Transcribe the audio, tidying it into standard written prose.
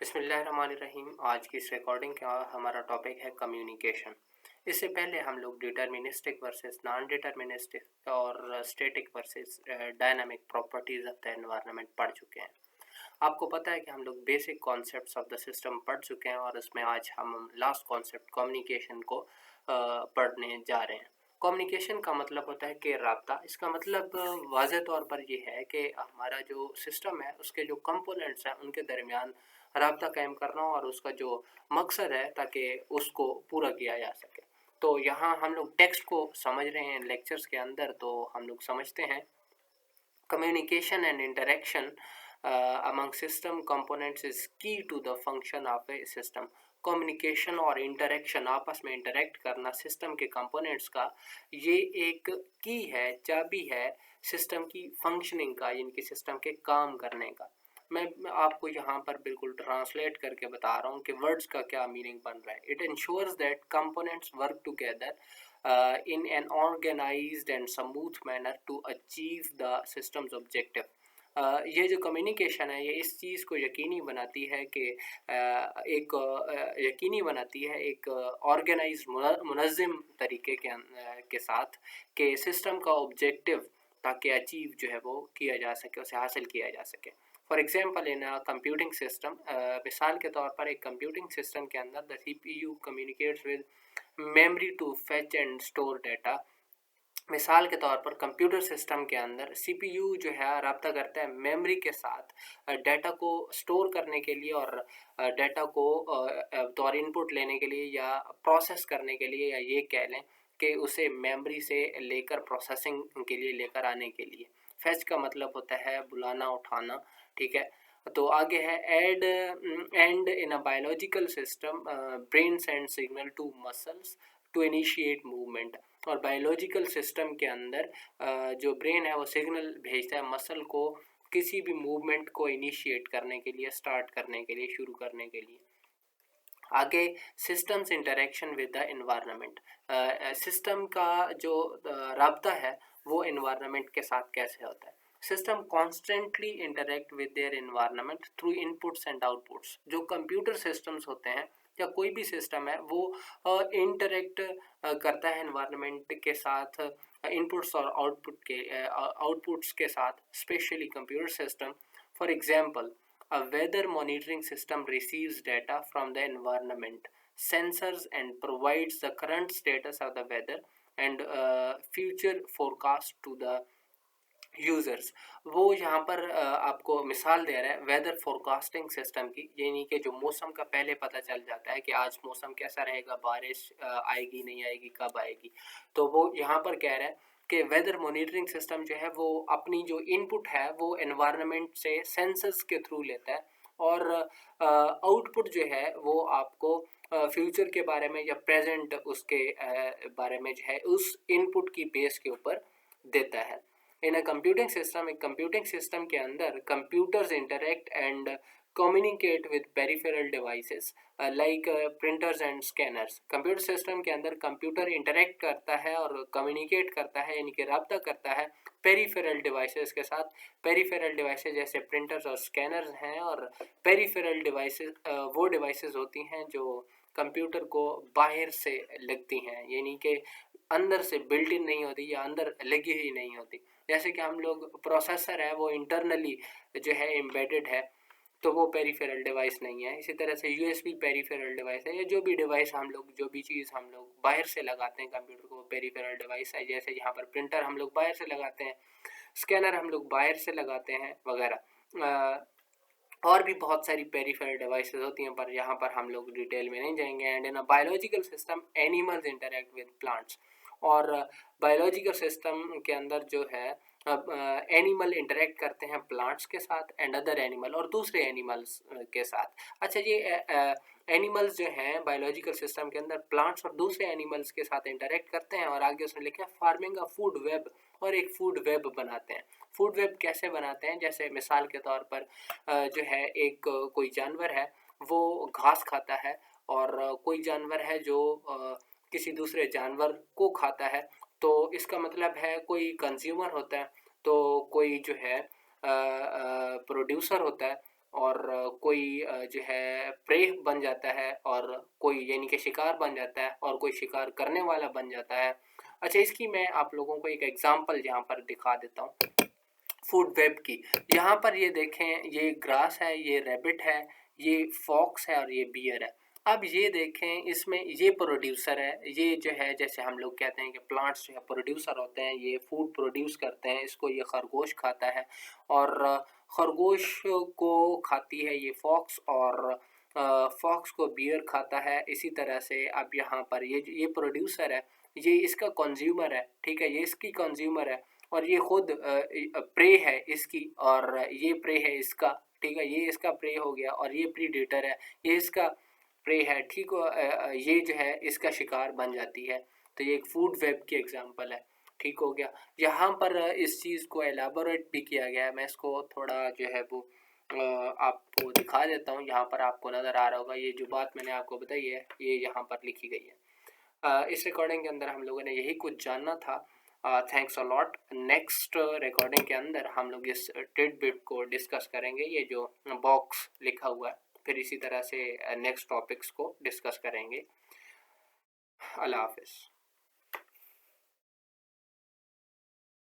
बिस्मिल्लाहिर्रहमानिर्रहीम। आज की इस रिकॉर्डिंग का हमारा टॉपिक है कम्युनिकेशन। इससे पहले हम लोग डिटर्मिनिस्टिक वर्सेस नॉन डिटर्मिनिस्टिक और static versus dynamic properties of the environment पढ़ चुके हैं। आपको पता है कि हम लोग basic concepts of the system पढ़ चुके हैं और इसमें आज हम लास्ट कॉन्सेप्ट कम्युनिकेशन को पढ़ने जा रहे हैं। कम्युनिकेशन का मतलब होता है कि राब्ता। इसका मतलब वाज़ेह तौर पर ये है कि हमारा जो सिस्टम है उसके जो कंपोनेंट्स हैं उनके दरमियान राब्ता कायम करना और उसका जो मकसद है ताकि उसको पूरा किया जा सके। तो यहाँ हम लोग टेक्स्ट को समझ रहे हैं लेक्चर्स के अंदर, तो हम लोग समझते हैं communication and interaction among system components is key to the function of a system. Communication और इंटरेक्शन, आपस में इंटरेक्ट करना सिस्टम के कंपोनेंट्स का, ये एक की है, चाबी है सिस्टम की फंक्शनिंग का, इनकी सिस्टम के काम करने का। मैं आपको यहाँ पर बिल्कुल ट्रांसलेट करके बता रहा हूँ कि वर्ड्स का क्या मीनिंग बन रहा है। It ensures that components work together in an organized and smooth manner to achieve the system's objective. ये जो कम्युनिकेशन है ये इस चीज़ को यकीनी बनाती है कि यकीनी बनाती है एक ऑर्गेनाइज मुनज़्ज़म तरीके के साथ कि सिस्टम का ऑब्जेक्टिव ताकि अचीव जो है वो किया जा सके, उसे हासिल किया जा सके। For example in computing system, मिसाल के तौर पर एक कंप्यूटिंग सिस्टम के अंदर the CPU communicates with memory to fetch and store data. मिसाल के तौर पर कंप्यूटर सिस्टम के अंदर CPU जो है रब्ता करता है मेमोरी के साथ डाटा को स्टोर करने के लिए और डाटा को तौर इनपुट लेने के लिए या प्रोसेस करने के लिए, या ये कह लें कि उसे मेमोरी से लेकर प्रोसेसिंग के लिए लेकर आने के लिए। फेच का मतलब होता है बुलाना, उठाना, ठीक है। तो आगे है एड and in a biological system brain send signal to muscles to initiate movement. और बायोलॉजिकल सिस्टम के अंदर जो ब्रेन है वो सिग्नल भेजता है मसल को किसी भी मूवमेंट को इनिशिएट करने के लिए, स्टार्ट करने के लिए, शुरू करने के लिए। आगे systems interaction with the environment. System का जो राब्ता है वो एनवायरनमेंट के साथ कैसे होता है। System constantly interact with their environment through inputs and outputs. जो कंप्यूटर सिस्टम्स होते हैं या कोई भी सिस्टम है वो इंटरेक्ट करता है एनवायरनमेंट के साथ, इनपुट्स और आउटपुट्स के साथ, specially computer system. For example, a weather monitoring system receives data from the environment sensors and provides the current status of the weather and future forecast to the users. वो यहाँ पर आपको मिसाल दे रहा है वेदर फोरकास्टिंग सिस्टम की, यानी कि जो मौसम का पहले पता चल जाता है कि आज मौसम कैसा रहेगा, बारिश आएगी नहीं आएगी, कब आएगी। तो वो यहाँ पर कह रहा है कि वेदर मॉनिटरिंग सिस्टम जो है वो अपनी जो इनपुट है वो एनवायरनमेंट से सेंसर्स के थ्रू लेता है और आउटपुट जो है वो आपको फ्यूचर के बारे में या प्रेजेंट उसके बारे में जो है उस इनपुट की बेस के ऊपर देता है। इन अ कंप्यूटिंग सिस्टम, एक कंप्यूटिंग सिस्टम के अंदर computers interact and communicate with peripheral devices like printers and scanners. Computer system के अंदर कंप्यूटर इंटरेक्ट करता है और कम्युनिकेट करता है, यानी कि रब्ता करता है पेरिफेरल डिवाइसेस के साथ। पेरिफेरल डिवाइसेस जैसे प्रिंटर्स और स्कैनर्स हैं, और पेरिफेरल डिवाइसेस वो डिवाइसेस होती हैं जो कंप्यूटर को बाहर से लगती हैं, यानी कि अंदर से बिल्ट इन नहीं होती या अंदर लगी ही नहीं होती। जैसे कि हम लोग प्रोसेसर है वो इंटरनली जो है एम्बेडेड है, तो वो पेरिफेरल डिवाइस नहीं है। इसी तरह से USB पेरिफेरल डिवाइस है, या जो भी डिवाइस हम लोग, जो भी चीज़ हम लोग बाहर से लगाते हैं कंप्यूटर को, वो पेरिफेरल डिवाइस है। जैसे यहाँ पर प्रिंटर हम लोग बाहर से लगाते हैं, स्कैनर हम लोग बाहर से लगाते हैं वगैरह। और भी बहुत सारी पेरिफेरल डिवाइसेस होती हैं, पर यहाँ पर हम लोग डिटेल में नहीं जाएंगे। And in a biological system animals interact with plants. और बायोलॉजिकल सिस्टम के अंदर जो है एनिमल इंटरेक्ट करते हैं प्लांट्स के साथ एंड अदर एनिमल, और दूसरे एनिमल्स के साथ। अच्छा, ये एनिमल्स जो हैं बायोलॉजिकल सिस्टम के अंदर प्लांट्स और दूसरे एनिमल्स के साथ इंटरेक्ट करते हैं, और आगे उसमें लिखा है फार्मिंग अ फूड वेब, और एक फूड वेब बनाते हैं। फूड वेब कैसे बनाते हैं, जैसे मिसाल के तौर पर जो है एक कोई जानवर है वो घास खाता है, और कोई जानवर है जो किसी दूसरे जानवर को खाता है। तो इसका मतलब है कोई कंज्यूमर होता है, तो कोई जो है प्रोड्यूसर होता है, और कोई जो है प्रे बन जाता है और कोई यानी कि शिकार बन जाता है और कोई शिकार करने वाला बन जाता है। अच्छा, इसकी मैं आप लोगों को एक एग्जांपल यहाँ पर दिखा देता हूँ फूड वेब की। यहाँ पर ये देखें, ये ग्रास है, ये रैबिट है, ये फॉक्स है और ये बियर है। अब ये देखें, इसमें ये प्रोड्यूसर है, ये जो है जैसे हम लोग कहते हैं कि प्लांट्स जो है प्रोड्यूसर होते हैं, ये फूड प्रोड्यूस करते हैं, इसको ये खरगोश खाता है और खरगोश को खाती है ये फॉक्स और फॉक्स को बियर खाता है। इसी तरह से अब यहाँ पर ये प्रोड्यूसर है, ये इसका कंज्यूमर है, ठीक है, ये इसकी कंज्यूमर है और ये खुद प्रे है इसकी और ये प्रे है इसका, ठीक है, ये इसका प्रे हो गया और ये प्रीडेटर है, ये इसका प्रे है, ठीक हो, ये जो है इसका शिकार बन जाती है। तो ये एक फूड वेब की एग्जांपल है, ठीक हो गया। यहाँ पर इस चीज़ को एलाबोरेट भी किया गया है, मैं इसको थोड़ा जो है वो आपको दिखा देता हूँ। यहाँ पर आपको नज़र आ रहा होगा, ये जो बात मैंने आपको बताई है ये यहाँ पर लिखी गई है। इस रिकॉर्डिंग के अंदर हम लोगों ने यही कुछ जानना था। Thanks a lot. Next recording के अंदर हम लोग इस टिडबिट को डिस्कस करेंगे, ये जो बॉक्स लिखा हुआ है, फिर इसी तरह से नेक्स्ट टॉपिक्स को डिस्कस करेंगे। अल्लाह हाफिज़।